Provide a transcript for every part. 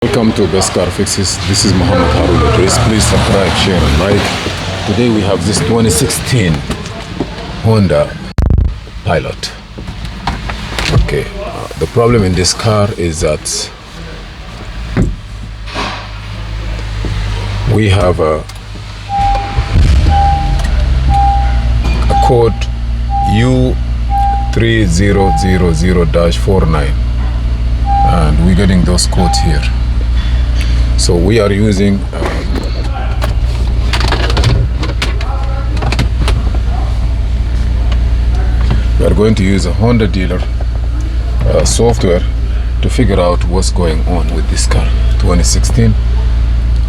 Welcome to Best Car Fixes. This is Muhammad Harun Idris. Please subscribe, share and like. Today we have this 2016 Honda Pilot. Okay, the problem in this car is that we have a code U3000-49 and we're getting those codes here. So we are using we are going to use a Honda dealer software to figure out what's going on with this car. 2016.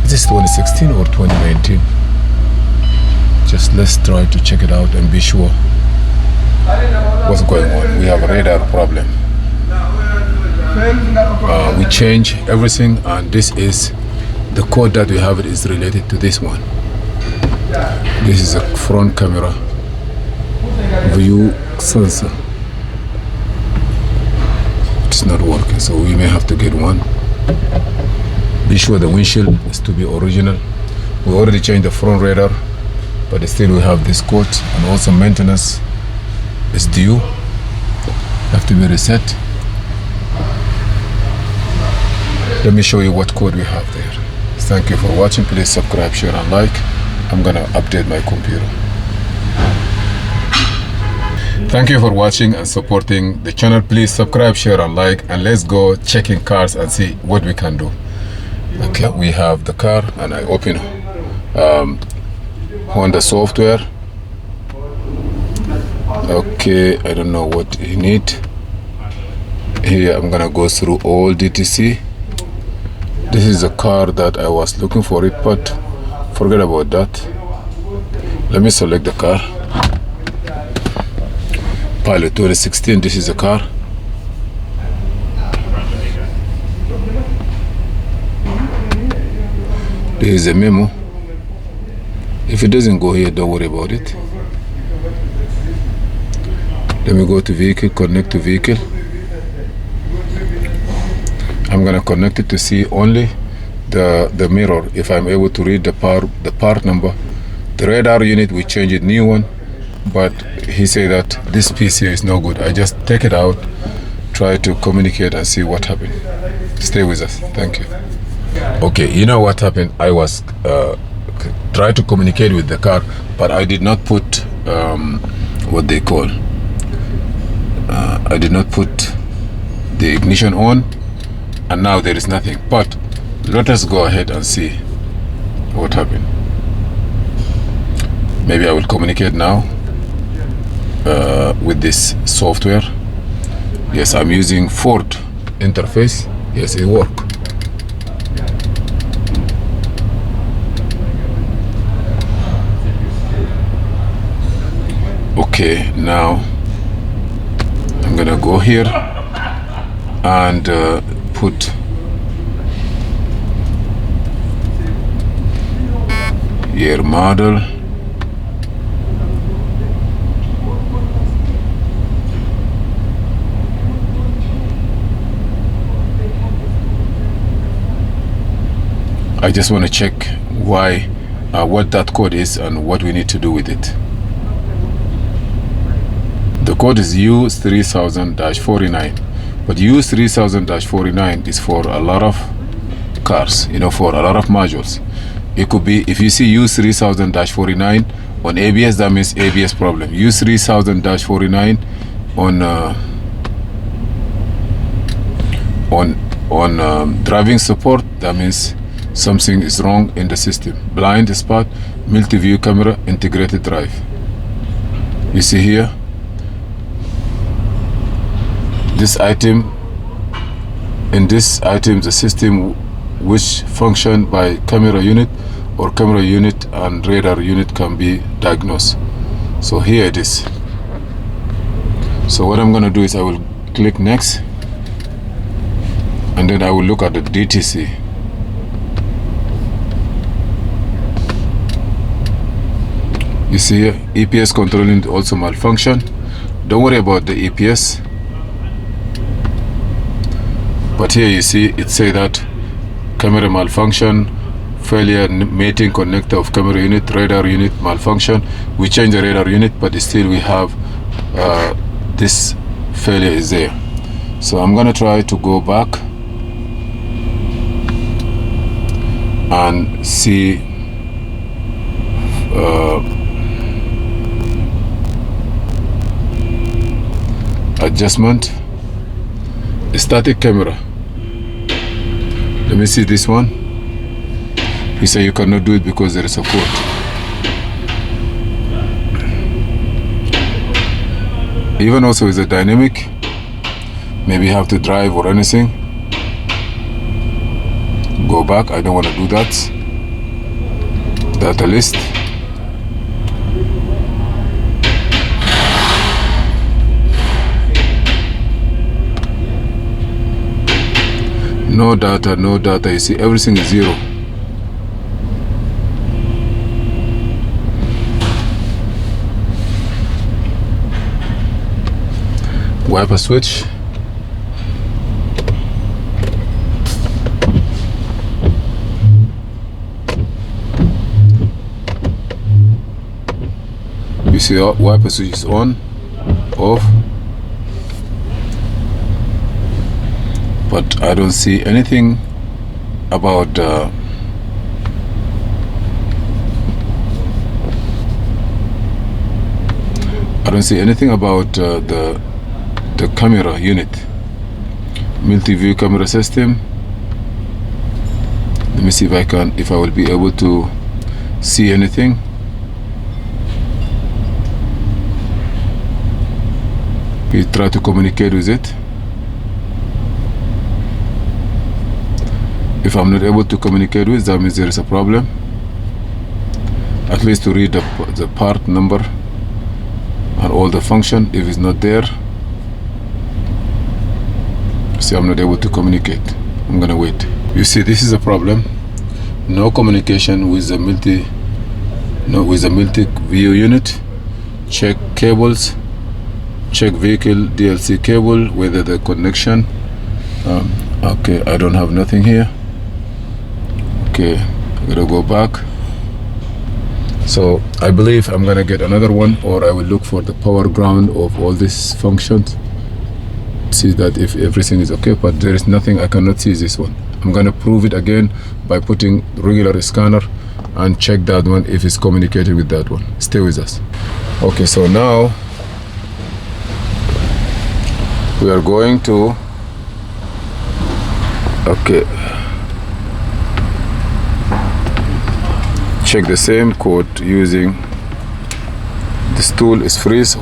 Is this 2016 or 2019? Just let's try to check it out and be sure what's going on. We have a radar problem. We change everything, and this is the code that we have. It is related to this one. This is a front camera view sensor. It's not working, so we may have to get one. Be sure the windshield is to be original. We already changed the front radar, but still we have this code, and also maintenance is due, have to be reset. Let me show you what code we have there. Thank you for watching. Please subscribe, share and like. I'm gonna update my computer. Thank you for watching and supporting the channel. Please subscribe, share and like, and let's go checking cars and see what we can do. Okay, we have the car and I open Honda software. Okay, I don't know what you need. Here I'm gonna go through all DTC. This is a car that I was looking for it, but forget about that. Let me select the car. Pilot 2016, this is the car. This is a memo. If it doesn't go here, don't worry about it. Let me go to vehicle, connect to vehicle. I'm gonna connect it to see only the mirror. If I'm able to read the part number. The radar unit, we change it, new one, but he said that this piece here is no good. I just take it out, try to communicate and see what happened. Stay with us. Thank you. Okay, you know what happened? I was trying to communicate with the car, but I did not put what they call I did not put the ignition on, and now there is nothing. But let us go ahead and see what happened. Maybe I will communicate now with this software. Yes, I'm using Ford interface. Yes, it worked. Okay, now I'm gonna go here and put year, model, I just want to check why what that code is and what we need to do with it. The code is U3000-49, but U3000-49 is for a lot of cars, you know, for a lot of modules. It could be, if you see U3000-49 on ABS, that means ABS problem. U3000-49 on driving support, that means something is wrong in the system. Blind spot, multi-view camera, integrated drive. You see here, this item, in this item, the system which function by camera unit or camera unit and radar unit can be diagnosed. So here it is. So what I'm going to do is I will click next, and then I will look at the DTC. You see here, EPS controlling also malfunction. Don't worry about the EPS. But here you see it say that camera malfunction, failure mating connector of camera unit, radar unit malfunction. We change the radar unit, but still we have this failure is there. So I'm gonna try to go back and see adjustment, static camera. Let me see this one. He said you cannot do it because there is a code. Even also with a dynamic, maybe you have to drive or anything. Go back, I don't want to do that. Data list. No data, no data. You see, everything is zero. Wiper switch. You see, wiper switch is on, off. But I don't see anything about the camera unit, multi-view camera system. Let me see if I will be able to see anything. We try to communicate with it. If I'm not able to communicate with, that means there is a problem. At least to read the part number and all the function. If it's not there, see, I'm not able to communicate. I'm gonna wait. You see, this is a problem. No communication with the multi-view unit. Check cables. Check vehicle DLC cable, whether the connection. Okay, I don't have nothing here. Okay, I'm gonna go back. So I believe I'm gonna get another one, or I will look for the power ground of all these functions. See that if everything is okay, but there is nothing. I cannot see this one. I'm gonna prove it again by putting regular scanner and check that one if it's communicating with that one. Stay with us. Okay, so now we are going to check the same code using this tool is freeze.